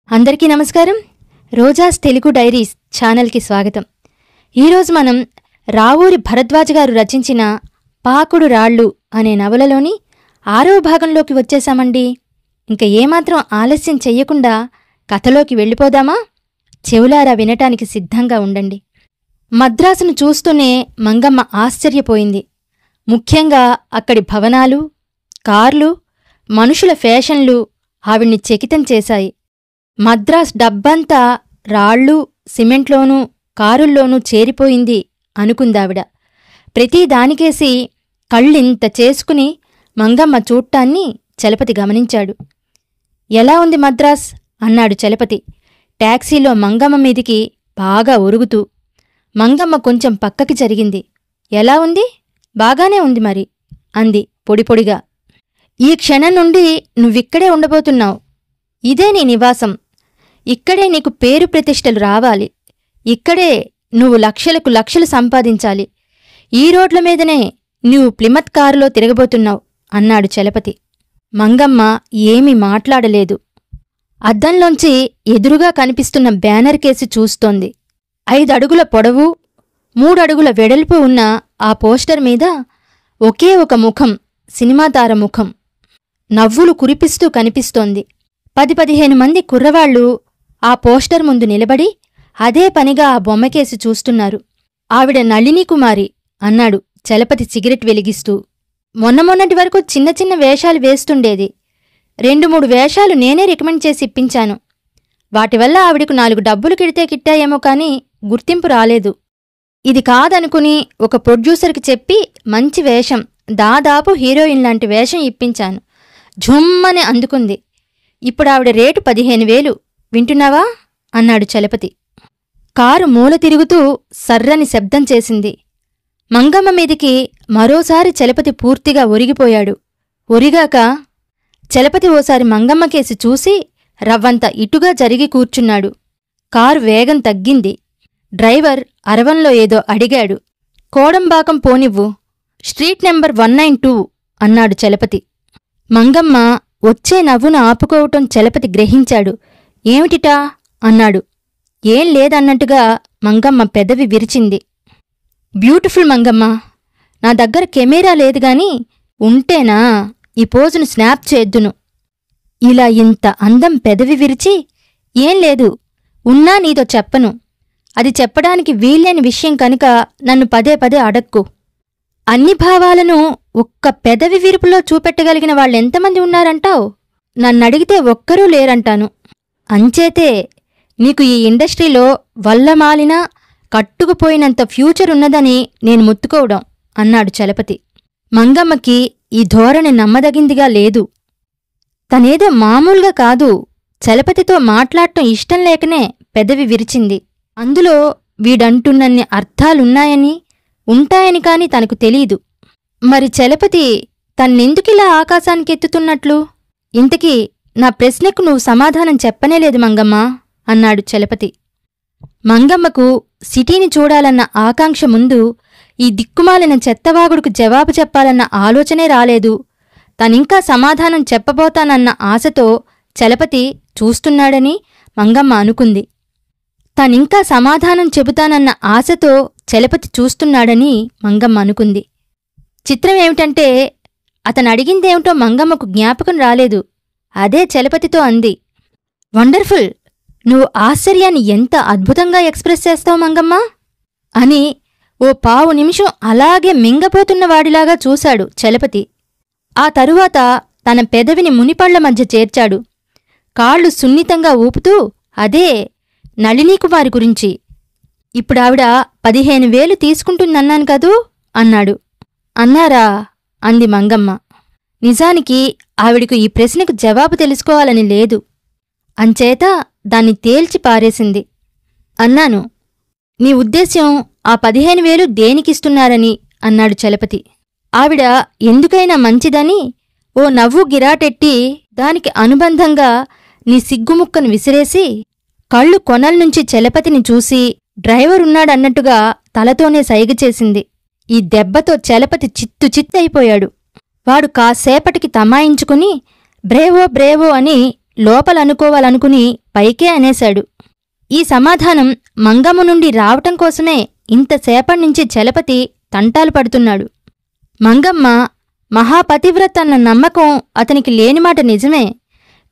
అందరికీ నమస్కారం. రోజాస్ తెలుగు డైరీస్ ఛానల్కి స్వాగతం. ఈరోజు మనం రావూరి భరద్వాజ్ గారు రచించిన పాకుడు రాళ్ళు అనే నవలలోని 6వ భాగంలోకి వచ్చేశామండి. ఇంక ఏమాత్రం ఆలస్యం చెయ్యకుండా కథలోకి వెళ్ళిపోదామా? చెవులారా వినటానికి సిద్ధంగా ఉండండి. మద్రాసును చూస్తూనే మంగమ్మ ఆశ్చర్యపోయింది. ముఖ్యంగా అక్కడి భవనాలు, కార్లు, మనుషుల ఫ్యాషన్లు ఆవిడ్ని చకితం చేశాయి. మద్రాస్ డబ్బంతా రాళ్ళు, సిమెంట్లోనూ కారుల్లోనూ చేరిపోయింది అనుకుందావిడ. ప్రతిదానికేసి కళ్ళింత చేసుకుని మంగమ్మ చూట్టాన్ని చలపతి గమనించాడు. ఎలా ఉంది మద్రాస్ అన్నాడు చలపతి టాక్సీలో మంగమ్మ మీదికి బాగా ఒరుగుతూ. మంగమ్మ కొంచెం పక్కకి జరిగింది. ఎలా ఉంది? బాగానే ఉంది మరి అంది పొడిపొడిగా. ఈ క్షణం నుండి నువ్విక్కడే ఉండబోతున్నావు. ఇదే నీ నివాసం. ఇక్కడే నీకు పేరు ప్రతిష్టలు రావాలి. ఇక్కడే నువ్వు లక్షలకు లక్షలు సంపాదించాలి. ఈ రోడ్ల మీదనే నువ్వు ప్లిమత్ కారులో తిరగబోతున్నావు అన్నాడు చలపతి. మంగమ్మ ఏమీ మాట్లాడలేదు. అద్దంలోంచి ఎదురుగా కనిపిస్తున్న బ్యానర్ కేసి చూస్తోంది. 5 అడుగుల పొడవు, 3 అడుగుల వెడల్పు ఉన్న ఆ పోస్టర్ మీద ఒకే ఒక ముఖం, సినిమాతార ముఖం, నవ్వులు కురిపిస్తూ కనిపిస్తోంది. 10-15 మంది కుర్రవాళ్లు ఆ పోస్టర్ ముందు నిలబడి అదే పనిగా ఆ బొమ్మకేసి చూస్తున్నారు. ఆవిడ నళిని కుమారి అన్నాడు చలపతి సిగరెట్ వెలిగిస్తూ. మొన్నటి వరకు చిన్న చిన్న వేషాలు వేస్తుండేది. 2-3 వేషాలు నేనే రికమెండ్ చేసి ఇప్పించాను. వాటివల్ల ఆవిడకు 4 డబ్బులు కిట్టాయేమో కాని గుర్తింపు రాలేదు. ఇది కాదనుకుని ఒక ప్రొడ్యూసర్కి చెప్పి మంచి వేషం, దాదాపు హీరోయిన్ లాంటి వేషం ఇప్పించాను. ఝుమ్మని అందుకుంది. ఇప్పుడావిడ రేటు 15,000. వింటున్నావా అన్నాడు చలపతి. కారు మూల తిరుగుతూ సర్రని శబ్దం చేసింది. మంగమ్మ మీదికి మరోసారి చలపతి పూర్తిగా ఒరిగిపోయాడు. ఒరిగాక చలపతి ఓసారి మంగమ్మకేసి చూసి రవ్వంత ఇటుగా జరిగి కూర్చున్నాడు. కారు వేగం తగ్గింది. డ్రైవర్ అరవంలో ఏదో అడిగాడు. కోడంబాకం పోనివ్వు, స్ట్రీట్ నెంబర్ 192 అన్నాడు చలపతి. మంగమ్మ వచ్చే నవ్వును ఆపుకోవటం చలపతి గ్రహించాడు. ఏమిటిటా అన్నాడు. ఏం లేదన్నట్టుగా మంగమ్మ పెదవి విరిచింది. బ్యూటిఫుల్ మంగమ్మ, నా దగ్గర కెమెరా లేదుగాని ఉంటేనా ఈ పోజును స్నాప్ చేద్దును. ఇలా ఇంత అందం పెదవి విరిచి, ఏం లేదు, ఉన్నా నీతో చెప్పను. అది చెప్పడానికి వీల్లేని విషయం కనుక నన్ను పదే అడక్కు. అన్ని భావాలను ఒక్క పెదవి విరుపులో చూపెట్టగలిగిన వాళ్ళెంతమంది ఉన్నారంటావు? నన్నడిగితే ఒక్కరూ లేరంటాను. అంచేతే నీకు ఈ ఇండస్ట్రీలో వల్లమాలినా కట్టుకుపోయినంత ఫ్యూచర్ ఉన్నదని నేను ముత్తుకోవడం అన్నాడు చలపతి. మంగమ్మకి ఈ ధోరణి నమ్మదగిందిగా లేదు. తనేదో మామూలుగా కాదు, చలపతితో మాట్లాడటం ఇష్టం లేకనే పెదవి విరిచింది. అందులో వీడంటున్నన్ని అర్థాలున్నాయని, ఉంటాయని కాని తనకు తెలీదు. మరి చలపతి తన్నెందుకిలా ఆకాశానికెత్తుతున్నట్లు? ఇంతకీ నా ప్రశ్నకు నువ్వు సమాధానం చెప్పనేలేదు మంగమ్మ అన్నాడు చలపతి. మంగమ్మకు సిటీని చూడాలన్న ఆకాంక్ష ముందు ఈ దిక్కుమాలిన చెత్తవాగుడుకు జవాబు చెప్పాలన్న ఆలోచనే రాలేదు. తనింకా సమాధానం చెప్పబోతానన్న ఆశతో చలపతి చూస్తున్నాడని మంగమ్మ అనుకుంది. తనింకా సమాధానం చెబుతానన్న ఆశతో చలపతి చూస్తున్నాడని మంగమ్మ అనుకుంది. చిత్రమేమిటంటే అతనడిగిందేమిటో మంగమ్మకు జ్ఞాపకం రాలేదు. అదే చలపతితో అంది. వండర్ఫుల్, నువ్వు ఆశ్చర్యాన్ని ఎంత అద్భుతంగా ఎక్స్ప్రెస్ చేస్తావు మంగమ్మ అని ఓ 15 నిమిషం అలాగే మింగపోతున్నవాడిలాగా చూశాడు చలపతి. ఆ తరువాత తన పెదవిని మునిపళ్ల మధ్య చేర్చాడు. కాళ్ళు సున్నితంగా ఊపుతూ, అదే నళినీకుమారి గురించి. ఇప్పుడావిడ 15,000 తీసుకుంటుందన్నాను కదూ అన్నాడు. అన్నారా అంది మంగమ్మ. నిజానికి ఆవిడకు ఈ ప్రశ్నకు జవాబు తెలుసుకోవాలని లేదు. అంచేత దాన్ని తేల్చి పారేసింది. అన్నాను. నీ ఉద్దేశ్యం ఆ 15,000 దేనికిస్తున్నారని అన్నాడు చలపతి. ఆవిడ ఎందుకైనా మంచిదని ఓ నవ్వు గిరాటెట్టి దానికి అనుబంధంగా నీ సిగ్గుముక్కను విసిరేసి కళ్ళు కొనల్నుంచి చలపతిని చూసి డ్రైవరున్నాడన్నట్టుగా తలతోనే సైగచేసింది. ఈ దెబ్బతో చలపతి చిత్తయిపోయాడు. వాడు కాసేపటికి తమాయించుకుని బ్రేవో అని లోపలనుకోవాలనుకుని పైకే అనేశాడు. ఈ సమాధానం మంగమ్మ నుండి రావటం కోసమే ఇంతసేపట్నుంచి చలపతి తంటాలు పడుతున్నాడు. మంగమ్మ మహాపతివ్రత అన్న నమ్మకం అతనికి లేనిమాట నిజమే,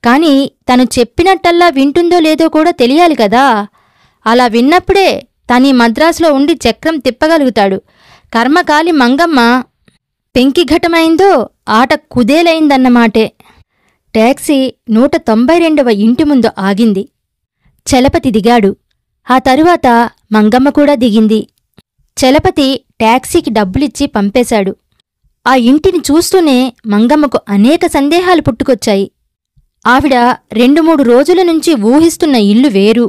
కాని తను చెప్పినట్టల్లా వింటుందో లేదో కూడా తెలియాలి కదా. అలా విన్నప్పుడే తనీ మద్రాసులో ఉండి చక్రం తిప్పగలుగుతాడు. కర్మకాలి మంగమ్మ పెంకిఘటమైందో ఆట కుదేలైందన్నమాటే. టాక్సీ 192వ ఇంటి ముందు ఆగింది. చలపతి దిగాడు. ఆ తరువాత మంగమ్మ కూడా దిగింది. చలపతి టాక్సీకి డబ్బులిచ్చి పంపేశాడు. ఆ ఇంటిని చూస్తూనే మంగమ్మకు అనేక సందేహాలు పుట్టుకొచ్చాయి. ఆవిడ 2-3 రోజుల నుంచి ఊహిస్తున్న ఇల్లు వేరు.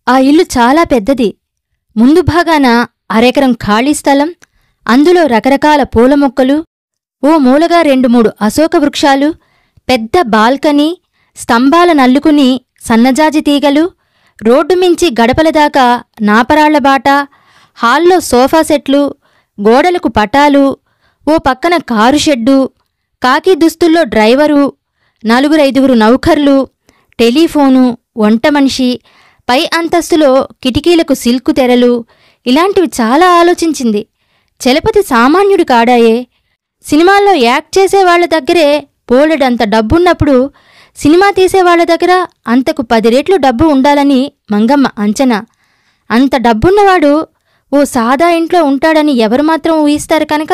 ఆ ఇల్లు చాలా పెద్దది. ముందు భాగాన అరెకరం ఖాళీ స్థలం, అందులో రకరకాల పూల మొక్కలు, ఓ మూలగా 2-3 అశోక వృక్షాలు, పెద్ద బాల్కనీ, స్తంభాల నల్లుకుని సన్నజాజి తీగలు, రోడ్డు మించి గడపలదాకా నాపరాళ్లబాట, హాల్లో సోఫా సెట్లు, గోడలకు పటాలు, ఓ పక్కన కారు షెడ్డు, కాకి దుస్తుల్లో డ్రైవరు, 4-5 నౌకర్లు, టెలిఫోను, వంటమనిషి, పై అంతస్తులో కిటికీలకు సిల్కు తెరలు, ఇలాంటివి చాలా ఆలోచించింది. చలపతి సామాన్యుడు కాడాయే. సినిమాల్లో యాక్ట్ చేసేవాళ్ల దగ్గరే బోలెడంత డబ్బున్నప్పుడు సినిమా తీసేవాళ్ల దగ్గర అంతకు 10 రెట్లు డబ్బు ఉండాలని మంగమ్మ అంచనా. అంత డబ్బున్నవాడు ఓ సాదా ఇంట్లో ఉంటాడని ఎవరు మాత్రం ఊహిస్తారు కనుక.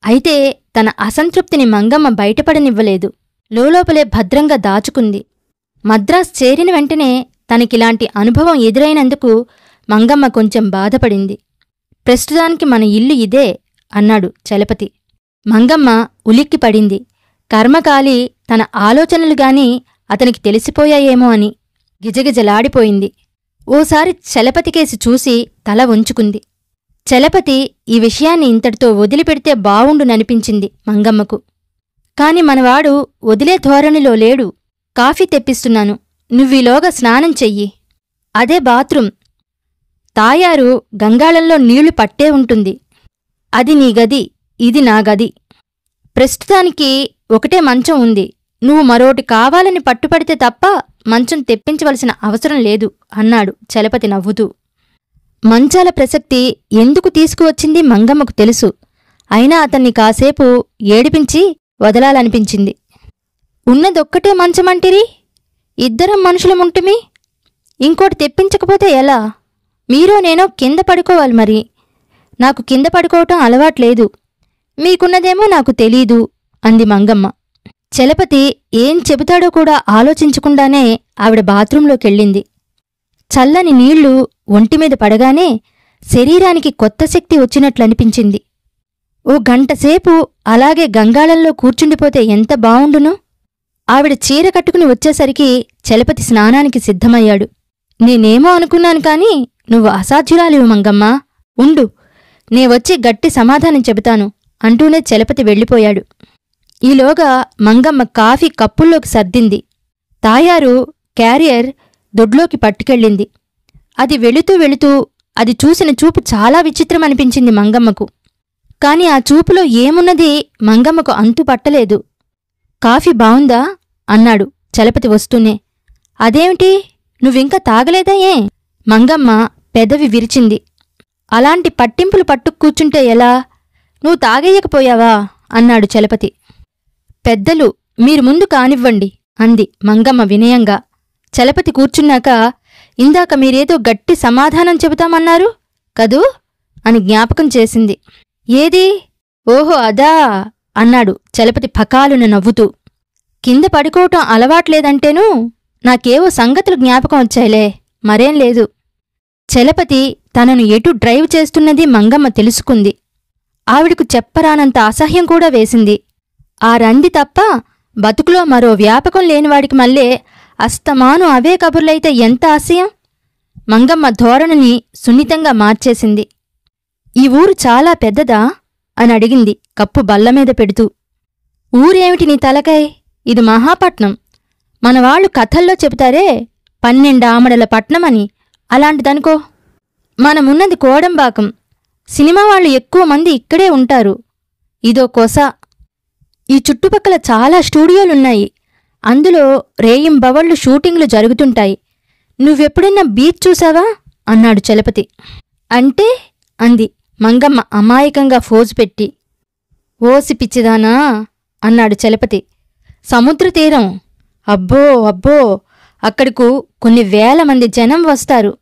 అయితే తన అసంతృప్తిని మంగమ్మ బయటపడనివ్వలేదు. లోలోపలే భద్రంగా దాచుకుంది. మద్రాస్ చేరిన వెంటనే తనకిలాంటి అనుభవం ఎదురైనందుకు మంగమ్మ కొంచెం బాధపడింది. ప్రస్తుతానికి మన ఇల్లు ఇదే అన్నాడు చలపతి. మంగమ్మ ఉలిక్కిపడింది. కర్మకాలి తన ఆలోచనలుగాని అతనికి తెలిసిపోయాయేమో అని గిజగిజలాడిపోయింది. ఓసారి చలపతికేసి చూసి తల వంచుకుంది. చలపతి ఈ విషయాన్ని ఇంతటితో వదిలిపెడితే బావుండుననిపించింది మంగమ్మకు. కాని మనవాడు వదిలే ధోరణిలో లేడు. కాఫీ తెప్పిస్తున్నాను, నువ్వీలోగా స్నానం చెయ్యి. అదే బాత్రూం. తాయారు గంగాళంలో నీళ్లు పట్టే ఉంటుంది. అది నీ గది, ఇది నా గది. ప్రస్తుతానికి ఒకటే మంచం ఉంది. నువ్వు మరోటి కావాలని పట్టుపడితే తప్ప మంచం తెప్పించవలసిన అవసరం లేదు అన్నాడు చలపతి నవ్వుతూ. మంచాల ప్రసక్తి ఎందుకు తీసుకువచ్చింది మంగమ్మకు తెలుసు. అయినా అతన్ని కాసేపు ఏడిపించి వదలాలనిపించింది. ఉన్నదొక్కటే మంచమంటిరి, ఇద్దరం మనుషులముంటిమి, ఇంకోటి తెప్పించకపోతే ఎలా? మీరో నేనో కింద పడుకోవాలి. మరి నాకు కింద పడుకోవటం అలవాట్లేదు. మీకున్నదేమో నాకు తెలీదు అంది మంగమ్మ. చలపతి ఏం చెబుతాడో కూడా ఆలోచించకుండానే ఆవిడ బాత్రూంలోకెళ్ళింది. చల్లని నీళ్లు ఒంటిమీద పడగానే శరీరానికి కొత్త శక్తి వచ్చినట్లనిపించింది. ఓ గంటసేపు అలాగే గంగాళంలో కూర్చుండిపోతే ఎంత బావుండును. ఆవిడ చీర కట్టుకుని వచ్చేసరికి చలపతి స్నానానికి సిద్ధమయ్యాడు. నేనేమో అనుకున్నాను కాని నువ్వు అసాధ్యురాలివు మంగమ్మా, ఉండు, నే వచ్చి గట్టి సమాధానం చెబుతాను అంటూనే చలపతి వెళ్ళిపోయాడు. ఈలోగా మంగమ్మ కాఫీ కప్పుల్లోకి సర్దింది. తాయారు క్యారియర్ దొడ్లోకి పట్టుకెళ్ళింది. అది వెళుతూ వెళుతూ అది చూసిన చూపు చాలా విచిత్రమనిపించింది మంగమ్మకు. కాని ఆ చూపులో ఏమున్నది మంగమ్మకు అంతుపట్టలేదు. కాఫీ బావుందా అన్నాడు చలపతి వస్తూనే. అదేమిటి, నువ్వింకా తాగలేదా ఏ? మంగమ్మ పెదవి విరిచింది. అలాంటి పట్టింపులు పట్టుకు కూర్చుంటే ఎలా? నువ్వు తాగేయకపోయావా అన్నాడు చలపతి. పెద్దలు మీరు ముందు కానివ్వండి అంది మంగమ్మ వినయంగా. చలపతి కూర్చున్నాక, ఇందాక మీరేదో గట్టి సమాధానం చెబుతామన్నారు కదూ అని జ్ఞాపకం చేసింది. ఏది? ఓహో అదా అన్నాడు చలపతి ఫకాలున నవ్వుతూ. కింద పడుకోవటం అలవాట్లేదంటేనూ నాకేవో సంగతులు జ్ఞాపకం వచ్చాయిలే, మరేం లేదు. చలపతి తనను ఎటు డ్రైవ్ చేస్తున్నది మంగమ్మ తెలుసుకుంది. ఆవిడకు చెప్పరానంత అసహ్యం కూడా వేసింది. ఆ రంది తప్ప బతుకులో మరో వ్యాపకం లేనివాడికి మళ్ళీ అస్తమాను అవే కబుర్లైతే ఎంత అసహ్యం. మంగమ్మ ధోరణిని సున్నితంగా మార్చేసింది. ఈ ఊరు చాలా పెద్దదా అని అడిగింది కప్పు బల్లమీద పెడుతూ. ఊరేమిటి నీ తలకాయ్, ఇది మహాపట్నం. మనవాళ్లు కథల్లో చెబుతారే 12 ఆమడల పట్నమని, అలాంటిదనుకో. మనమున్నది కోడంబాకం. సినిమా వాళ్ళు ఎక్కువ మంది ఇక్కడే ఉంటారు. ఇదో కొస. ఈ చుట్టుపక్కల చాలా స్టూడియోలున్నాయి. అందులో రేయింబవళ్ళు షూటింగ్లు జరుగుతుంటాయి. నువ్వెప్పుడైనా బీచ్ చూసావా అన్నాడు చలపతి. అంటే అంది మంగమ్మ అమాయకంగా ఫోజు పెట్టి. ఓసి పిచ్చిదానా అన్నాడు చలపతి. సముద్రతీరం. అబ్బో అబ్బో, అక్కడకు కొన్ని వేల మంది జనం వస్తారు.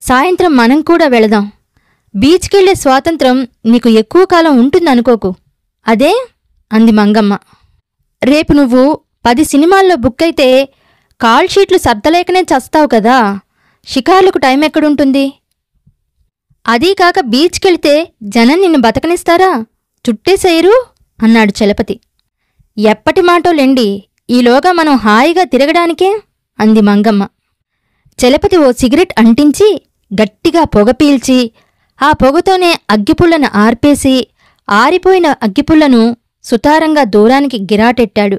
సాయంత్రం మనం కూడా వెళదాం. బీచ్కెళ్లే స్వాతంత్రం నీకు ఎక్కువ కాలం ఉంటుందనుకోకు. అదే అంది మంగమ్మ. రేపు నువ్వు 10 సినిమాల్లో బుక్కైతే కాల్షీట్లు సర్దలేకనే చస్తావు కదా. షికార్లకు టైం ఎక్కడుంటుంది? అదీకాక బీచ్కెళితే జనం నిన్ను బతకనిస్తారా? చుట్టేసేయరు అన్నాడు చలపతి. ఎప్పటి మాటోలెండి, ఈలోగా మనం హాయిగా తిరగడానికే అంది మంగమ్మ. చలపతి ఓ సిగరెట్ అంటించి గట్టిగా పొగ పీల్చి ఆ పొగతోనే అగ్గిపుల్లను ఆర్పేసి ఆరిపోయిన అగ్గిపుల్లను సుతారంగా దూరానికి గిరాటెట్టాడు.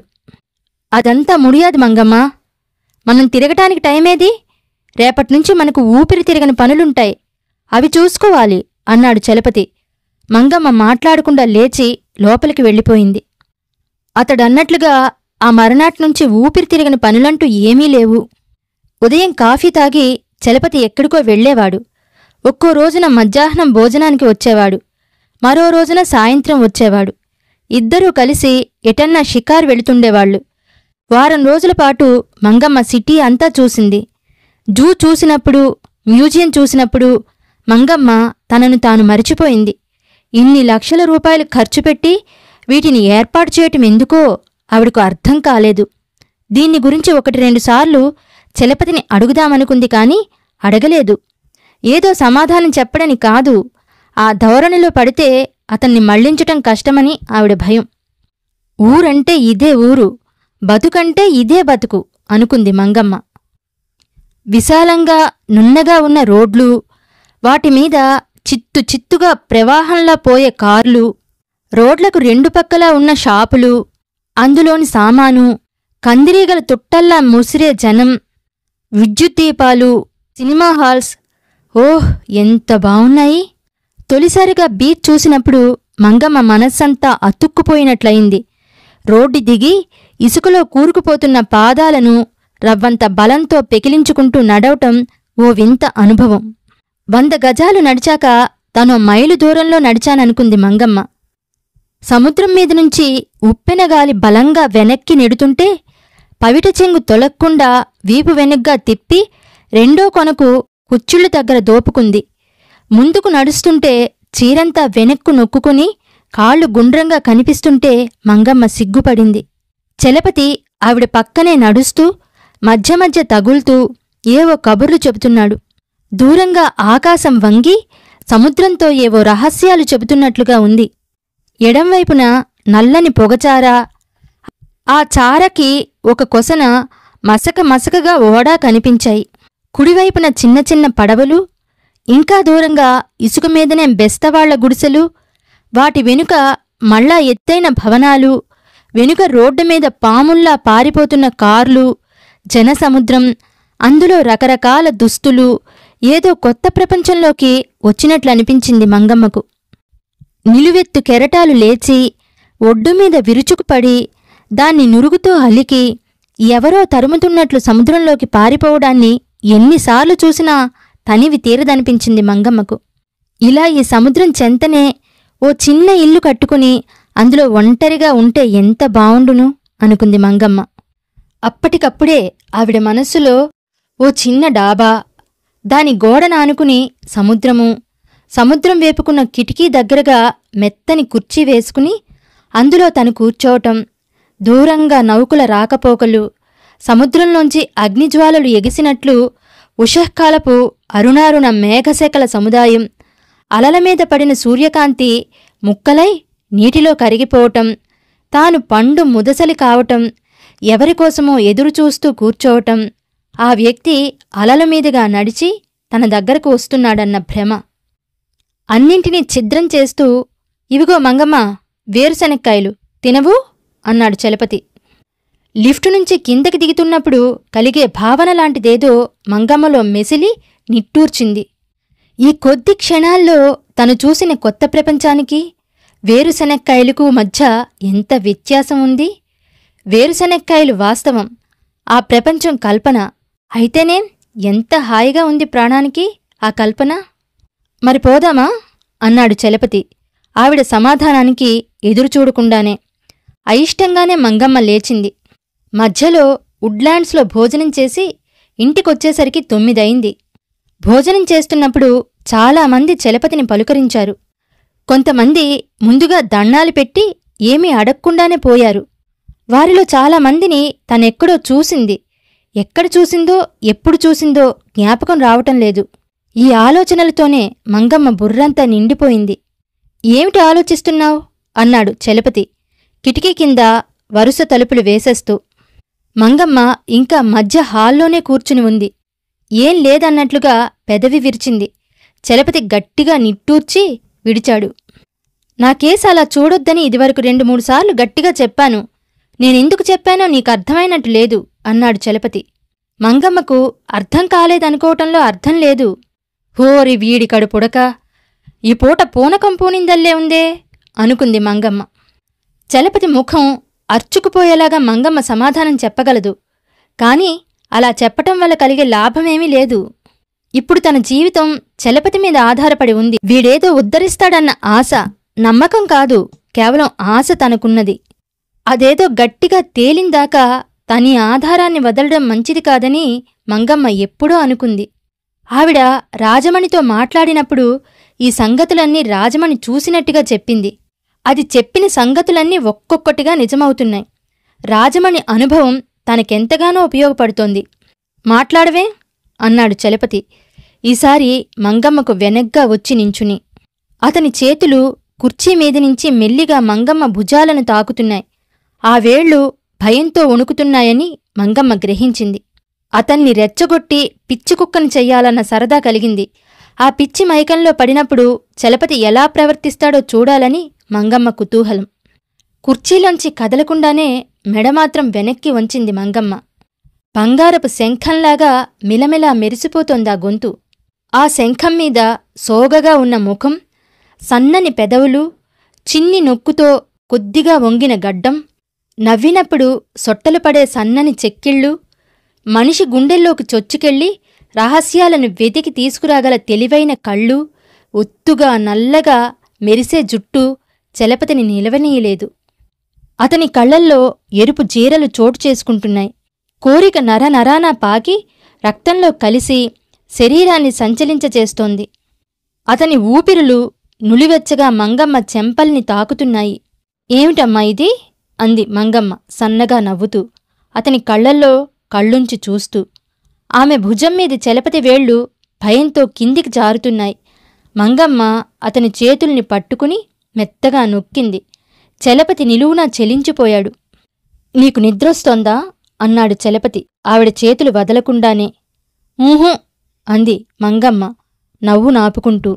అదంతా ముడియాదు మంగమ్మ. మనం తిరగటానికి టైమేది? రేపట్నుంచి మనకు ఊపిరి తిరగని పనులుంటాయి, అవి చూసుకోవాలి అన్నాడు చలపతి. మంగమ్మ మాట్లాడకుండా లేచి లోపలికి వెళ్ళిపోయింది. అతడన్నట్లుగా ఆ మరునాట్నుంచి ఊపిరి తిరగని పనులంటూ ఏమీ లేవు. ఉదయం కాఫీ తాగి చలపతి ఎక్కడికో వెళ్లేవాడు. ఒక్కో రోజున మధ్యాహ్నం భోజనానికి వచ్చేవాడు, మరో రోజున సాయంత్రం వచ్చేవాడు. ఇద్దరూ కలిసి ఎటన్నా షికారు వెళుతుండేవాళ్లు. వారం రోజులపాటు మంగమ్మ సిటీ అంతా చూసింది. జూ చూసినప్పుడు, మ్యూజియం చూసినప్పుడు మంగమ్మ తనను తాను మరిచిపోయింది. ఇన్ని లక్షల రూపాయలు ఖర్చుపెట్టి వీటిని ఏర్పాటు చేయటం ఎందుకో ఆవిడకు అర్థం కాలేదు. దీన్ని గురించి 1-2 సార్లు చలపతిని అడుగుదామనుకుంది కాని అడగలేదు. ఏదో సమాధానం చెప్పడని కాదు, ఆ ధోరణిలో పడితే అతన్ని మళ్లించటం కష్టమని ఆవిడ భయం. ఊరంటే ఇదే ఊరు, బతుకంటే ఇదే బతుకు అనుకుంది మంగమ్మ. విశాలంగా నున్నగా ఉన్న రోడ్లు, వాటిమీద చిత్తు చిత్తుగా ప్రవాహంలా పోయే కార్లు, రోడ్లకు 2 పక్కలా ఉన్న షాపులు, అందులోని సామాను, కందిరీగల తుట్టల్లా ముసిరే జనం, విద్యుత్ దీపాలు, సినిమా హాల్స్. ఓహ్, ఎంత బావున్నాయి! తొలిసారిగా బీచ్ చూసినప్పుడు మంగమ్మ మనస్సంతా అతుక్కుపోయినట్లయింది. రోడ్డు దిగి ఇసుకలో కూరుకుపోతున్న పాదాలను రవ్వంత బలంతో పెకిలించుకుంటూ నడవటం ఓ వింత అనుభవం. 100 గజాలు నడిచాక తనో మైలు దూరంలో నడిచాననుకుంది మంగమ్మ. సముద్రం మీదనుంచి ఉప్పెనగాలి బలంగా వెనక్కి నెడుతుంటే పవిట చెంగు తొలక్కుండా వీపు వెనగ్గా తిప్పి 2వ కొనకు కుచ్చిళ్ల దగ్గర దోపుకుంది. ముందుకు నడుస్తుంటే చీరంతా వెనక్కు నొక్కుకుని కాళ్లు గుండ్రంగా కనిపిస్తుంటే మంగమ్మ సిగ్గుపడింది. చలపతి ఆవిడ పక్కనే నడుస్తూ మధ్య మధ్య తగుల్తూ ఏవో కబుర్లు చెబుతున్నాడు. దూరంగా ఆకాశం వంగి సముద్రంతో ఏవో రహస్యాలు చెబుతున్నట్లుగా ఉంది. ఎడంవైపున నల్లని పొగచార, ఆ చారకి ఒక కొసన మసక మసకగా ఓడా కనిపించాయి. కుడివైపున చిన్న చిన్న పడవలు, ఇంకా దూరంగా ఇసుకమీదనే బెస్తవాళ్ల గుడిసెలు, వాటి వెనుక మళ్ళా ఎత్తైన భవనాలు, వెనుక రోడ్డుమీద పాముల్లా పారిపోతున్న కార్లు, జనసముద్రం, అందులో రకరకాల దుస్తులు. ఏదో కొత్త ప్రపంచంలోకి వచ్చినట్లనిపించింది మంగమ్మకు. నిలువెత్తు కెరటాలు లేచి ఒడ్డుమీద విరుచుకుపడి దాన్ని నురుగుతో అలికి ఎవరో తరుముతున్నట్లు సముద్రంలోకి పారిపోవడాన్ని ఎన్నిసార్లు చూసినా తనివి తీరదనిపించింది మంగమ్మకు. ఇలా ఈ సముద్రం చెంతనే ఓ చిన్న ఇల్లు కట్టుకుని అందులో ఒంటరిగా ఉంటే ఎంత బావుండును అనుకుంది మంగమ్మ. అప్పటికప్పుడే ఆవిడ మనస్సులో ఓ చిన్న డాబా, దాని గోడన ఆనుకుని సముద్రము, సముద్రం వేపుకున్న కిటికీ దగ్గరగా మెత్తని కుర్చీ వేసుకుని అందులో తను కూర్చోవటం, దూరంగా నౌకుల రాకపోకలు, సముద్రంలోంచి అగ్నిజ్వాలలు ఎగిసినట్లు ఉషఃకాలపు అరుణారుణ మేఘశకల సముదాయం, అలలమీద పడిన సూర్యకాంతి ముక్కలై నీటిలో కరిగిపోవటం, తాను పండు ముదసలి కావటం, ఎవరికోసమో ఎదురుచూస్తూ కూర్చోవటం, ఆ వ్యక్తి అలలమీదుగా నడిచి తన దగ్గరకు వస్తున్నాడన్న భ్రమ. అన్నింటినీ ఛిద్రం చేస్తూ, ఇవిగో మంగమ్మ, వేరుశనక్కాయలు తినవు అన్నాడు చలపతి. లిఫ్టు నుంచి కిందకి దిగుతున్నప్పుడు కలిగే భావనలాంటిదేదో మంగమ్మలో మెసిలి నిట్టూర్చింది. ఈ కొద్ది క్షణాల్లో తను చూసిన కొత్త ప్రపంచానికి వేరుశనక్కాయలకు మధ్య ఎంత వ్యత్యాసం ఉంది! వేరుశనక్కాయలు వాస్తవం, ఆ ప్రపంచం కల్పన. అయితేనేం, ఎంత హాయిగా ఉంది ప్రాణానికి ఆ కల్పన. మరి పోదామా అన్నాడు చలపతి ఆవిడ సమాధానానికి ఎదురుచూడకుండానే. అయిష్టంగానే మంగమ్మ లేచింది. మధ్యలో వుడ్లాండ్స్లో భోజనం చేసి ఇంటికొచ్చేసరికి 9 అయింది. భోజనం చేస్తున్నప్పుడు చాలామంది చలపతిని పలుకరించారు. కొంతమంది ముందుగా దణ్ణాలు పెట్టి ఏమీ అడక్కుండానే పోయారు. వారిలో చాలామందిని తనెక్కడో చూసింది. ఎక్కడ చూసిందో, ఎప్పుడు చూసిందో జ్ఞాపకం రావటం లేదు. ఈ ఆలోచనలతోనే మంగమ్మ బుర్రంతా నిండిపోయింది. ఏమిటి ఆలోచిస్తున్నావు అన్నాడు చలపతి కిటికీ కింద వరుస తలుపులు వేసేస్తూ. మంగమ్మ ఇంకా మధ్య హాల్లోనే కూర్చుని ఉంది. ఏం లేదన్నట్లుగా పెదవి విరిచింది. చలపతి గట్టిగా నిట్టూర్చి విడిచాడు. నాకేసి అలా చూడొద్దని ఇదివరకు 2-3 సార్లు గట్టిగా చెప్పాను. నేనెందుకు చెప్పానో నీకర్థమైనట్టు లేదు అన్నాడు చలపతి. మంగమ్మకు అర్థం కాలేదనుకోవటంలో అర్థం లేదు. హోరి వీడి కడుపుడక, ఈ పూట పూనకం పూనిందల్లే ఉందే అనుకుంది మంగమ్మ. చలపతి ముఖం అర్చుకుపోయేలాగా మంగమ్మ సమాధానం చెప్పగలదు. కాని అలా చెప్పటం వల్ల కలిగే లాభమేమీ లేదు. ఇప్పుడు తన జీవితం చలపతి మీద ఆధారపడి ఉంది. వీడేదో ఉద్ధరిస్తాడన్న ఆశ, నమ్మకం కాదు, కేవలం ఆశ తనకున్నది. అదేదో గట్టిగా తేలిందాకా తనీ ఆధారాన్ని వదలడం మంచిది కాదని మంగమ్మ ఎప్పుడో అనుకుంది. ఆవిడ రాజమణితో మాట్లాడినప్పుడు ఈ సంగతులన్నీ రాజమణి చూసినట్టుగా చెప్పింది. అది చెప్పిన సంగతులన్నీ ఒక్కొక్కటిగా నిజమవుతున్నాయి. రాజమణి అనుభవం తనకెంతగానో ఉపయోగపడుతోంది. మాట్లాడవే అన్నాడు చలపతి ఈసారి మంగమ్మకు వెనగ్గా వచ్చి నించుని. అతని చేతులు కుర్చీమీదినుంచి మెల్లిగా మంగమ్మ భుజాలను తాకుతున్నాయి. ఆ వేళ్లు భయంతో వణుకుతున్నాయని మంగమ్మ గ్రహించింది. అతన్ని రెచ్చగొట్టి పిచ్చికుక్కను చెయ్యాలన్న సరదా కలిగింది. ఆ పిచ్చి మైకంలో పడినప్పుడు చలపతి ఎలా ప్రవర్తిస్తాడో చూడాలని మంగమ్మ కుతూహలం. కుర్చీలోంచి కదలకుండానే మెడమాత్రం వెనక్కి వంచింది మంగమ్మ. బంగారపు శంఖంలాగా మిలమిలా మెరిసిపోతోందా గొంతు. ఆ శంఖం మీద సోగగా ఉన్న ముఖం, సన్నని పెదవులు, చిన్ని నొక్కుతో కొద్దిగా వంగిన గడ్డం, నవ్వినప్పుడు సొట్టలు పడే సన్నని చెక్కిళ్ళు, మనిషి గుండెల్లోకి చొచ్చుకెళ్ళి రహస్యాలను వెతికి తీసుకురాగల తెలివైన కళ్ళు, ఒత్తుగా నల్లగా మెరిసే జుట్టు చలపతిని నిలవనీయలేదు. అతని కళ్లల్లో ఎరుపు జీరలు చోటు చేసుకుంటున్నాయి. కోరిక నరనరానా పాకి రక్తంలో కలిసి శరీరాన్ని సంచలించచేస్తోంది. అతని ఊపిరులు నులివెచ్చగా మంగమ్మ చెంపల్ని తాకుతున్నాయి. ఏమిటమ్మా ఇది అంది మంగమ్మ సన్నగా నవ్వుతూ, అతని కళ్లల్లో కళ్ళుంచి చూస్తూ. ఆమె భుజం మీది చలపతి వేళ్లు భయంతో కిందికి జారుతున్నాయి. మంగమ్మ అతని చేతుల్ని పట్టుకుని మెత్తగా నొక్కింది. చలపతి నిలువునా చెలించిపోయాడు. నీకు నిద్రొస్తోందా అన్నాడు చలపతి ఆవిడ చేతులు వదలకుండానే. ఊహూ అంది మంగమ్మ నవ్వు నాపుకుంటూ.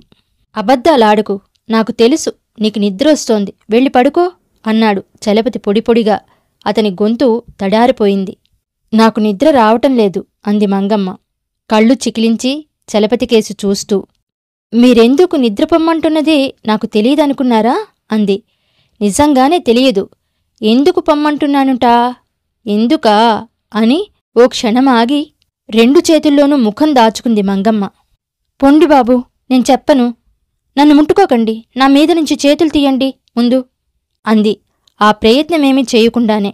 అబద్ధాలాడకు, నాకు తెలుసు నీకు నిద్రొస్తోంది, వెళ్ళి పడుకో అన్నాడు చలపతి పొడిపొడిగా. అతని గొంతు తడారిపోయింది. నాకు నిద్ర రావటం లేదు అంది మంగమ్మ కళ్ళు చికిలించి చలపతికేసి చూస్తూ. మీరెందుకు నిద్రపొమ్మంటున్నది నాకు తెలీదనుకున్నారా అంది. నిజంగానే తెలియదు. ఎందుకు పొమ్మంటున్నానుటా? ఎందుకా అని ఓ క్షణం ఆగి 2 చేతుల్లోనూ ముఖం దాచుకుంది మంగమ్మ. పొండి బాబూ, నేను చెప్పను. నన్ను ముట్టుకోకండి, నా మీద నుంచి చేతులు తీయండి ముందు అంది ఆ ప్రయత్నమేమీ చేయకుండానే.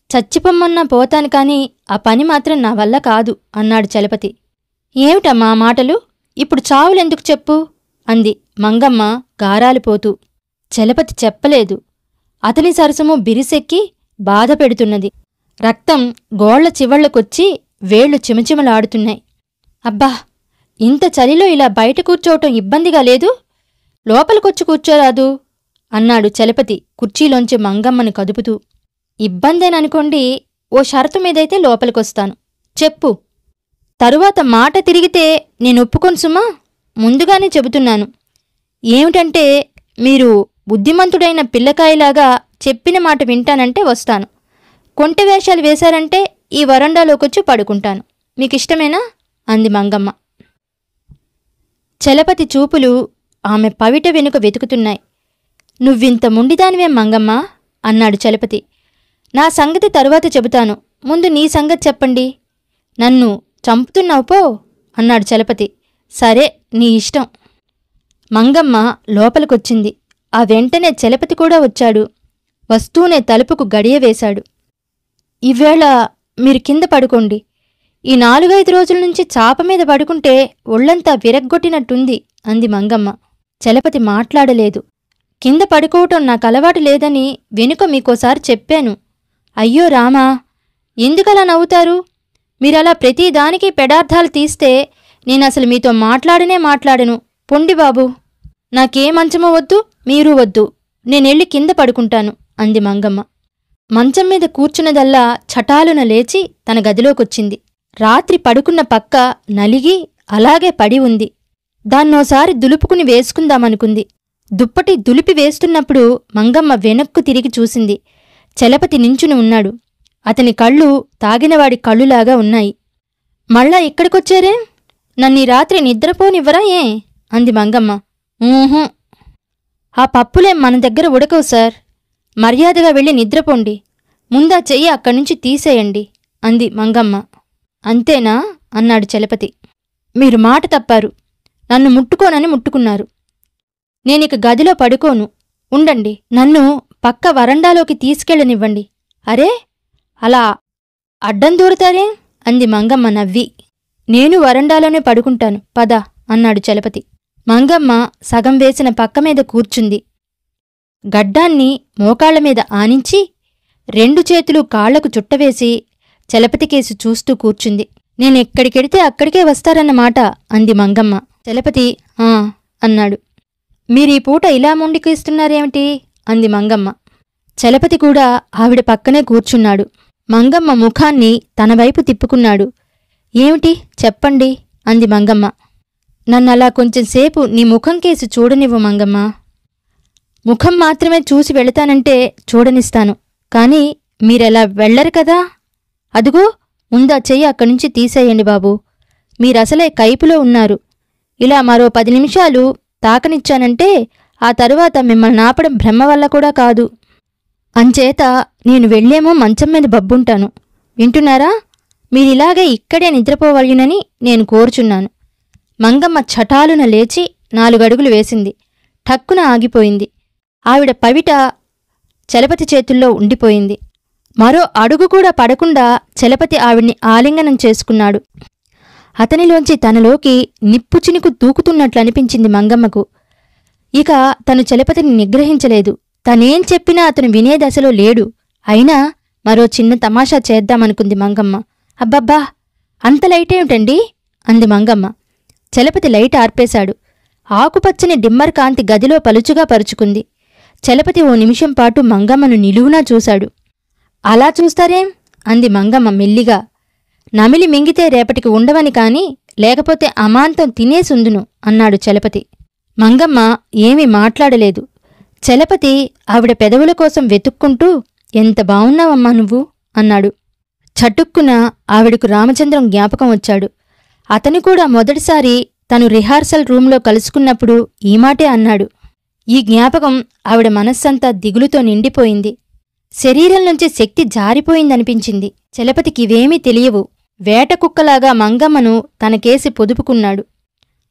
చచ్చిపొమ్మన్నా పోతాను కాని ఆ పని మాత్రం నా వల్ల కాదు అన్నాడు చలపతి. ఏమిటమ్మా మాటలు? ఇప్పుడు చావులెందుకు చెప్పు అంది మంగమ్మ గారాలిపోతూ. చలపతి చెప్పలేదు. అతని సరసము బిరిసెక్కి బాధ పెడుతున్నది. రక్తం గోళ్ల చివళ్లకొచ్చి వేళ్లు చిమచిమలాడుతున్నాయి. అబ్బా, ఇంత చలిలో ఇలా బయట కూర్చోవటం ఇబ్బందిగా లేదు? లోపలికొచ్చి కూర్చోరాదు అన్నాడు చలపతి కుర్చీలోంచి మంగమ్మని కదుపుతూ. ఇబ్బందేననుకోండి, ఓ షరతు మీదైతే లోపలికొస్తాను. చెప్పు. తరువాత మాట తిరిగితే నేనొప్పుకోను సుమా, ముందుగానే చెబుతున్నాను. ఏమిటంటే, మీరు బుద్ధిమంతుడైన పిల్లకాయలాగా చెప్పిన మాట వింటానంటే వస్తాను. కొంటె వేషాలు వేశారంటే ఈ వరండాలోకొచ్చి పడుకుంటాను. మీకిష్టమేనా అంది మంగమ్మ. చలపతి చూపులు ఆమె పవిట వెనుక వెతుకుతున్నాయి. నువ్వింత ముండిదానివే మంగమ్మ అన్నాడు చలపతి. నా సంగతి తరువాత చెబుతాను, ముందు నీ సంగతి చెప్పండి. నన్ను చంపుతున్నావు పో అన్నాడు చలపతి. సరే, నీ ఇష్టం. మంగమ్మ లోపలికొచ్చింది. ఆ వెంటనే చలపతి కూడా వచ్చాడు. వస్తూనే తలుపుకు గడియ వేశాడు. ఈవేళ మీరు కింద పడుకోండి. ఈ 4-5 రోజుల నుంచి చాప మీద పడుకుంటే ఒళ్లంతా విరగ్గొట్టినట్టుంది అంది మంగమ్మ. చలపతి మాట్లాడలేదు. కింద పడుకోవటం నాకలవాటు లేదని వెనుక మీకోసారి చెప్పాను. అయ్యో రామా, ఎందుకలా నవ్వుతారు? మీరలా ప్రతిదానికి పెడార్థాలు తీస్తే నేనసలు మీతో మాట్లాడను. పొండి బాబు, నాకే మంచమో వద్దు, మీరు వద్దు. నేనెళ్ళి కింద పడుకుంటాను అంది మంగమ్మ. మంచం మీద కూర్చున్నదల్లా చటాలున లేచి తన గదిలోకొచ్చింది. రాత్రి పడుకున్న పక్క నలిగి అలాగే పడి ఉంది. దాన్నోసారి దులుపుకుని వేసుకుందామనుకుంది. దుప్పటి దులిపి వేస్తున్నప్పుడు మంగమ్మ వెనక్కు తిరిగి చూసింది. చలపతి నించుని ఉన్నాడు. అతని కళ్ళు తాగినవాడి కళ్ళులాగా ఉన్నాయి. మళ్ళా ఇక్కడికొచ్చారే? నన్నీ రాత్రి నిద్రపోనివ్వరా ఏ? అంది మంగమ్మ. ఊహూ, ఆ పప్పులేం మన దగ్గర ఉడకవు సార్. మర్యాదగా వెళ్ళి నిద్రపోండి. ముందా చెయ్యి అక్కడ్నుంచి తీసేయండి అంది మంగమ్మ. అంతేనా అన్నాడు చలపతి. మీరు మాట తప్పారు. నన్ను ముట్టుకోనని ముట్టుకున్నారు. నేనిక గదిలో పడుకోను. ఉండండి, నన్ను పక్క వరండాలోకి తీసుకెళ్ళనివ్వండి. అరే, అలా అడ్డం దూరతారే అంది మంగమ్మ నవ్వి. నేను వరండాలోనే పడుకుంటాను, పద అన్నాడు చలపతి. మంగమ్మ సగం వేసిన పక్కమీద కూర్చుంది. గడ్డాన్ని మోకాళ్లమీద ఆనించి 2 చేతులు కాళ్లకు చుట్టవేసి చలపతికేసి చూస్తూ కూర్చుంది. నేనెక్కడికెడితే అక్కడికే వస్తారన్నమాట అంది మంగమ్మ. చలపతి ఆ అన్నాడు. మీరీ పూట ఇలా మొండికిస్తున్నారేమిటి అంది మంగమ్మ. చలపతి కూడా ఆవిడ పక్కనే కూర్చున్నాడు. మంగమ్మ ముఖాన్ని తనవైపు తిప్పుకున్నాడు. ఏమిటి చెప్పండి అంది మంగమ్మ. నన్నలా కొంచెంసేపు నీ ముఖంకేసి చూడనివ్వు మంగమ్మ. ముఖం మాత్రమే చూసి వెళతానంటే చూడనిస్తాను, కాని మీరెలా వెళ్లరు కదా. అదుగో ముందా చెయ్యి అక్కడ్నుంచి తీసేయండి బాబూ. మీరసలే కైపులో ఉన్నారు. ఇలా మరో 10 నిమిషాలు తాకనిచ్చానంటే ఆ తరువాత మిమ్మల్ని ఆపడం భ్రమ వల్ల కూడా కాదు. అంచేత నేను వెళ్ళేమో మంచం మీద బబ్బుంటాను. వింటున్నారా? మీరిలాగే ఇక్కడే నిద్రపోవలయునని నేను కోరుచున్నాను. మంగమ్మ చటాలున లేచి 4 అడుగులు వేసింది. ఠక్కున ఆగిపోయింది. ఆవిడ పవిట చలపతి చేతుల్లో ఉండిపోయింది. మరో అడుగు కూడా పడకుండా చలపతి ఆవిడ్ని ఆలింగనం చేసుకున్నాడు. అతనిలోంచి తనలోకి నిప్పు చినుకు దూకుతున్నట్లనిపించింది మంగమ్మకు. ఇక తను చలపతిని నిగ్రహించలేదు. తనేం చెప్పినా అతను వినే దశలో లేడు. అయినా మరో చిన్న తమాషా చేద్దామనుకుంది మంగమ్మ. అబ్బబ్బా, అంత లైటేమిటండి అంది మంగమ్మ. చలపతి లైట్ ఆర్పేశాడు. ఆకుపచ్చని డిమ్మర్ కాంతి గదిలో పలుచుగా పరుచుకుంది. చలపతి ఓ నిమిషం పాటు మంగమ్మను నిలువునా చూశాడు. అలా చూస్తారేం అంది మంగమ్మ మెల్లిగా. నమిలి మింగితే రేపటికి ఉండవని కాని లేకపోతే అమాంతం తినేసుందును అన్నాడు చలపతి. మంగమ్మ ఏమీ మాట్లాడలేదు. చలపతి ఆవిడ పెదవుల కోసం వెతుక్కుంటూ ఎంత బావున్నావమ్మా నువ్వు అన్నాడు. చటుక్కున ఆవిడకు రామచంద్రం జ్ఞాపకం వచ్చాడు. అతను కూడా మొదటిసారి తను రిహార్సల్ రూంలో కలుసుకున్నప్పుడు ఈ మాటే అన్నాడు. ఈ జ్ఞాపకం ఆవిడ మనస్సంతా దిగులుతో నిండిపోయింది. శరీరం నుంచి శక్తి జారిపోయిందనిపించింది. చలపతికివేమీ తెలియవు. వేటకుక్కలాగా మంగమ్మను తనకేసి పొదుపుకున్నాడు.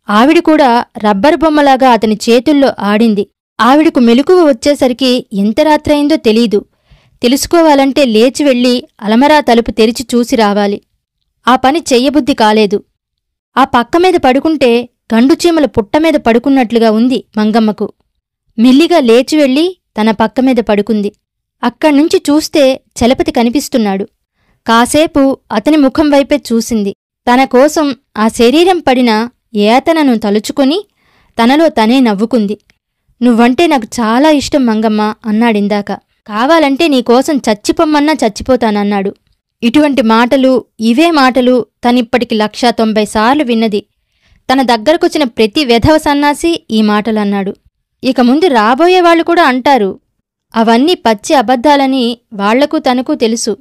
ఆవిడ కూడా రబ్బరు బొమ్మలాగా అతని చేతుల్లో ఆడింది. ఆవిడకు మెలకువ వచ్చేసరికి ఎంత రాత్రయిందో తెలీదు. తెలుసుకోవాలంటే లేచి వెళ్ళి అలమరా తలుపు తెరిచి చూసి రావాలి. ఆ పని చెయ్యబుద్ధి కాలేదు. ఆ పక్కమీద పడుకుంటే గండుచీమల పుట్టమీద పడుకున్నట్లుగా ఉంది మంగమ్మకు. మెల్లిగా లేచి వెళ్ళి తన పక్కమీద పడుకుంది. అక్కడ్నుంచి చూస్తే చలపతి కనిపిస్తున్నాడు. కాసేపు అతని ముఖం వైపే చూసింది. తన కోసం ఆ శరీరం పడిన ఏతనను తలుచుకొని తనలో తనే నవ్వుకుంది. నువ్వంటే నాకు చాలా ఇష్టం మంగమ్మ అన్నాడిందాక. కావాలంటే నీకోసం చచ్చిపోమ్మన్నా చచ్చిపోతానన్నాడు. ఇటువంటి మాటలు, ఇవే మాటలు తనిప్పటికి 190 సార్లు విన్నది. తన దగ్గరకొచ్చిన ప్రతి వెధవ సన్నాసి ఈ మాటలన్నాడు. ఇక ముందు రాబోయేవాళ్లు కూడా అంటారు. అవన్నీ పచ్చి అబద్ధాలని వాళ్లకు తనకు తెలుసు.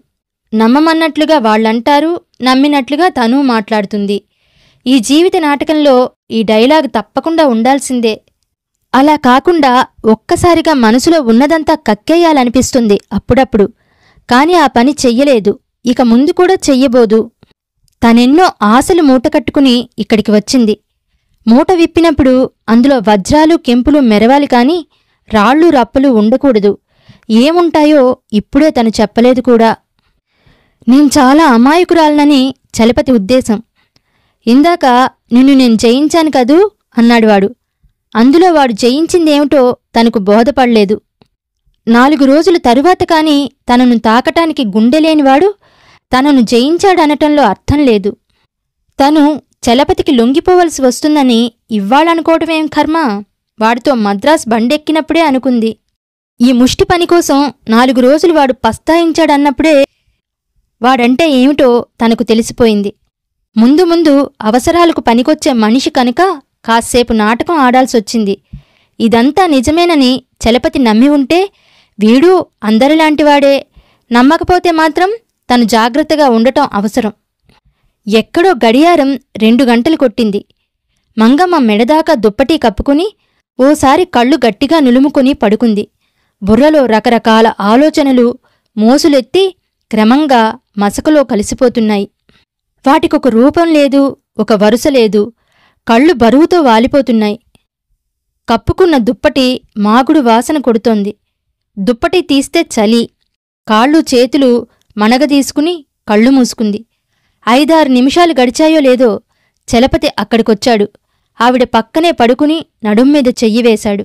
నమ్మమన్నట్లుగా వాళ్లంటారు, నమ్మినట్లుగా తనూ మాట్లాడుతుంది. ఈ జీవిత నాటకంలో ఈ డైలాగ్ తప్పకుండా ఉండాల్సిందే. అలా కాకుండా ఒక్కసారిగా మనసులో ఉన్నదంతా కక్కేయాలనిపిస్తుంది అప్పుడప్పుడు. కాని ఆ పని చెయ్యలేదు, ఇక ముందు కూడా చెయ్యబోదు. తనెన్నో ఆశలు మూటకట్టుకుని ఇక్కడికి వచ్చింది. మూట విప్పినప్పుడు అందులో వజ్రాలు కెంపులు మెరవాలి కాని రాళ్ళు రప్పలు ఉండకూడదు. ఏముంటాయో ఇప్పుడే తను చెప్పలేదు కూడా. నేను చాలా అమాయకురాలనని చలపతి ఉద్దేశం. ఇందాక నిన్ను నేను జయించాను కదూ అన్నాడు వాడు. అందులో వాడు జయించిందేమిటో తనకు బోధపడలేదు. 4 రోజుల తరువాత కాని తనను తాకటానికి గుండెలేనివాడు తనను జయించాడనటంలో అర్థం లేదు. తను చలపతికి లొంగిపోవలసి వస్తుందని ఇవ్వాలనుకోవటమేం కర్మ, వాడితో మద్రాస్ బండెక్కినప్పుడే అనుకుంది. ఈ ముష్టి పనికోసం 4 రోజులు వాడు పస్తాయించాడన్నప్పుడే వాడంటే ఏమిటో తనకు తెలిసిపోయింది. ముందు ముందు అవసరాలకు పనికొచ్చే మనిషి కనుక కాసేపు నాటకం ఆడాల్సొచ్చింది. ఇదంతా నిజమేనని చలపతి నమ్మి ఉంటే వీడూ అందరిలాంటివాడే, నమ్మకపోతే మాత్రం తను జాగ్రత్తగా ఉండటం అవసరం. ఎక్కడో గడియారం 2 గంటలు కొట్టింది. మంగమ్మ మెడదాకా దుప్పటి కప్పుకుని ఓసారి కళ్ళు గట్టిగా నులుముకొని పడుకుంది. బుర్రలో రకరకాల ఆలోచనలు మోసులెత్తి క్రమంగా మసకలో కలిసిపోతున్నాయి. వాటికొక రూపం లేదు, ఒక వరుస లేదు. కళ్ళు బరువుతో వాలిపోతున్నాయి. కప్పుకున్న దుప్పటి మాగుడు వాసన కొడుతోంది. దుప్పటి తీస్తే చలి. కాళ్ళు చేతులు మనగదీసుకుని కళ్ళు మూసుకుంది. 5-6 నిమిషాలు గడిచాయో లేదో చలపతి అక్కడికొచ్చాడు. ఆవిడ పక్కనే పడుకుని నడుమ్మీద చెయ్యి వేశాడు.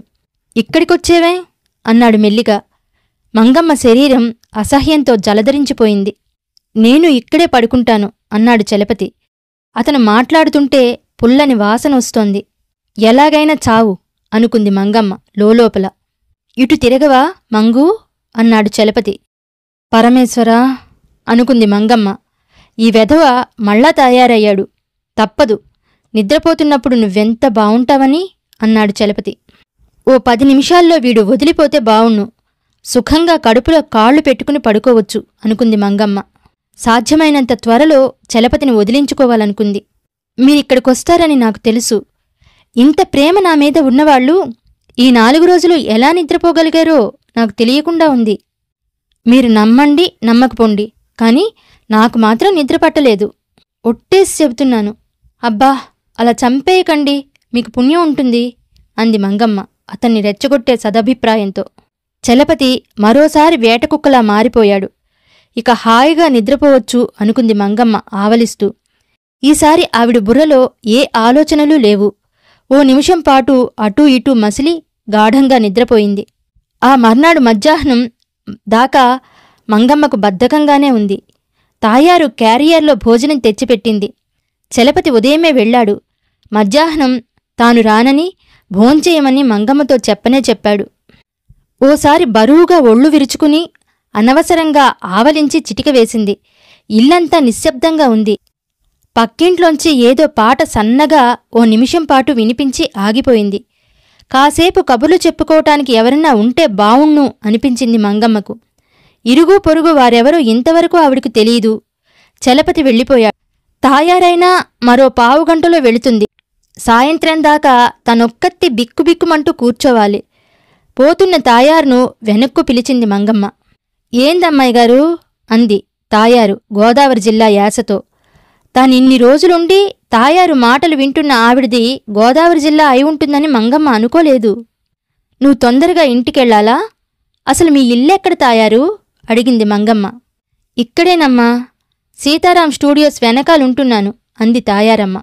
ఇక్కడికొచ్చేవే అన్నాడు మెల్లిగా. మంగమ్మ శరీరం అసహ్యంతో జలధరించిపోయింది. నేను ఇక్కడే పడుకుంటాను అన్నాడు చలపతి. అతను మాట్లాడుతుంటే పుల్లని వాసన వస్తోంది. ఎలాగైనా చావు అనుకుంది మంగమ్మ లోలోపల. ఇటు తిరగవా మంగూ అన్నాడు చలపతి. పరమేశ్వరా అనుకుంది మంగమ్మ. ఈ వెధవ మళ్ళా తయారయ్యాడు. తప్పదు, నిద్రపోతున్నప్పుడు నువ్వెంత బావుంటావని అన్నాడు చలపతి. ఓ 10 నిమిషాల్లో వీడు వదిలిపోతే బావుణ్ణు. సుఖంగా కడుపులో కాళ్లు పెట్టుకుని పడుకోవచ్చు అనుకుంది మంగమ్మ. సాధ్యమైనంత త్వరలో చలపతిని వదిలించుకోవాలనుకుంది. మీరిక్కడికొస్తారని నాకు తెలుసు. ఇంత ప్రేమ నా మీద ఉన్నవాళ్లు ఈ 4 రోజులు ఎలా నిద్రపోగలిగారో నాకు తెలియకుండా ఉంది. మీరు నమ్మండి నమ్మకపోండి, కాని నాకు మాత్రం నిద్రపట్టలేదు. ఒట్టేసి చెబుతున్నాను. అబ్బా, అలా చంపేయకండి, మీకు పుణ్యం ఉంటుంది అంది మంగమ్మ అతన్ని రెచ్చగొట్టే సదభిప్రాయంతో. చలపతి మరోసారి వేటకుక్కలా మారిపోయాడు. ఇక హాయిగా నిద్రపోవచ్చు అనుకుంది మంగమ్మ ఆవలిస్తూ. ఈసారి ఆవిడ బుర్రలో ఏ ఆలోచనలూ లేవు. ఓ నిమిషం పాటు అటూ ఇటూ మసిలి గాఢంగా నిద్రపోయింది. ఆ మర్నాడు మధ్యాహ్నం దాకా మంగమ్మకు బద్ధకంగానే ఉంది. తాయారు క్యారియర్లో భోజనం తెచ్చిపెట్టింది. చలపతి ఉదయమే వెళ్లాడు. మధ్యాహ్నం తాను రానని భోంచేయమని మంగమ్మతో చెప్పనే చెప్పాడు. ఓసారి బరువుగా ఒళ్ళు విరుచుకుని అనవసరంగా ఆవలించి చిటిక వేసింది. ఇల్లంతా నిశ్శబ్దంగా ఉంది. పక్కింట్లోంచి ఏదో పాట సన్నగా ఓ నిమిషం పాటు వినిపించి ఆగిపోయింది. కాసేపు కబుర్లు చెప్పుకోవటానికి ఎవరన్నా ఉంటే బావుణ్ణు అనిపించింది మంగమ్మకు. ఇరుగు పొరుగు వారెవరో ఇంతవరకు ఆవిడకు తెలీదు. చలపతి వెళ్ళిపోయాడు. తాయారైనా మరో పావుగంటలో వెళుతుంది. సాయంత్రం దాకా తనొక్కత్తి బిక్కుబిక్కుమంటూ కూర్చోవాలి. పోతున్న తాయారును వెనక్కు పిలిచింది మంగమ్మ. ఏందమ్మాయిగారు అంది తాయారు గోదావరి జిల్లా యాసతో. తానిన్ని రోజులుండి తాయారు మాటలు వింటున్న ఆవిడది గోదావరి జిల్లా అయి ఉంటుందని మంగమ్మ అనుకోలేదు. నువ్వు తొందరగా ఇంటికెళ్లాలా? అసలు మీ ఇల్లెక్కడ తాయారు అడిగింది మంగమ్మ. ఇక్కడేనమ్మా, సీతారాం స్టూడియోస్ వెనకాలుంటున్నాను అంది తాయారమ్మ.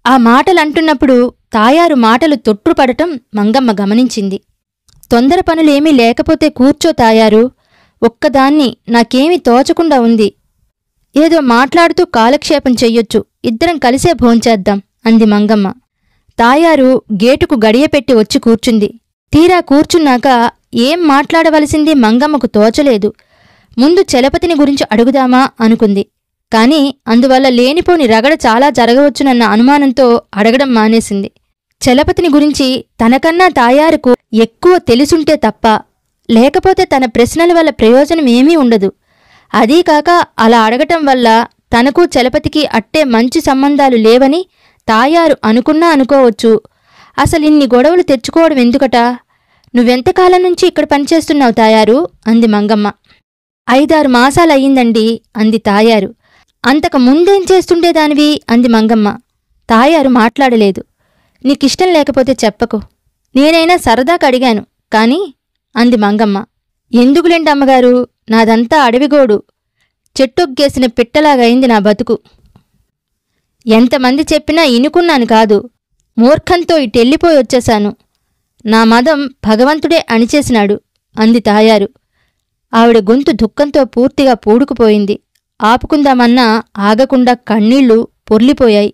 ఆ మాటలంటున్నప్పుడు తాయారు మాటలు తొట్రుపడటం మంగమ్మ గమనించింది. తొందర పనులేమీ లేకపోతే కూర్చో తాయారు, ఒక్కదాన్ని నాకేమీ తోచకుండా ఉంది. ఏదో మాట్లాడుతూ కాలక్షేపం చెయ్యొచ్చు, ఇద్దరం కలిసే భోంచేద్దాం అంది మంగమ్మ. తాయారు గేటుకు గడియపెట్టి వచ్చి కూర్చుంది. తీరా కూర్చున్నాక ఏం మాట్లాడవలసింది మంగమ్మకు తోచలేదు. ముందు చలపతిని గురించి అడుగుదామా అనుకుంది. కాని అందువల్ల లేనిపోని రగడ చాలా జరగవచ్చునన్న అనుమానంతో అడగడం మానేసింది. చలపతిని గురించి తనకన్నా తాయారుకు ఎక్కువ తెలుసుంటే తప్ప, లేకపోతే తన ప్రశ్నల వల్ల ప్రయోజనమేమీ ఉండదు. అదీకాక అలా అడగటం వల్ల తనకు చలపతికి అట్టే మంచి సంబంధాలు లేవని తాయారు అనుకున్నా అనుకోవచ్చు. అసలిన్ని గొడవలు తెచ్చుకోవడం ఎందుకట? నువ్వెంతకాలం నుంచి ఇక్కడ పనిచేస్తున్నావు తాయారు అంది మంగమ్మ. 5-6 మాసాలయ్యిందండి అంది తాయారు. అంతకు ముందేం చేస్తుండేదానివి అంది మంగమ్మ. తాయారు మాట్లాడలేదు. నీకిష్టం లేకపోతే చెప్పకు, నేనైనా సరదాకు అడిగాను కాని అంది మంగమ్మ. ఎందుకులేండి అమ్మగారు, నాదంతా అడవిగోడు, చెట్టొగ్గేసిన పిట్టలాగైంది నా బతుకు. ఎంతమంది చెప్పినా ఇనుకున్నాను కాదు, మూర్ఖంతో ఇటెళ్ళిపోయొచ్చేశాను. నా మదం భగవంతుడే అణిచేసినాడు అంది తాయారు. ఆవిడ గొంతు దుఃఖంతో పూర్తిగా పూడుకుపోయింది. ఆపుకుందామన్నా ఆగకుండా కన్నీళ్లు పొర్లిపోయాయి.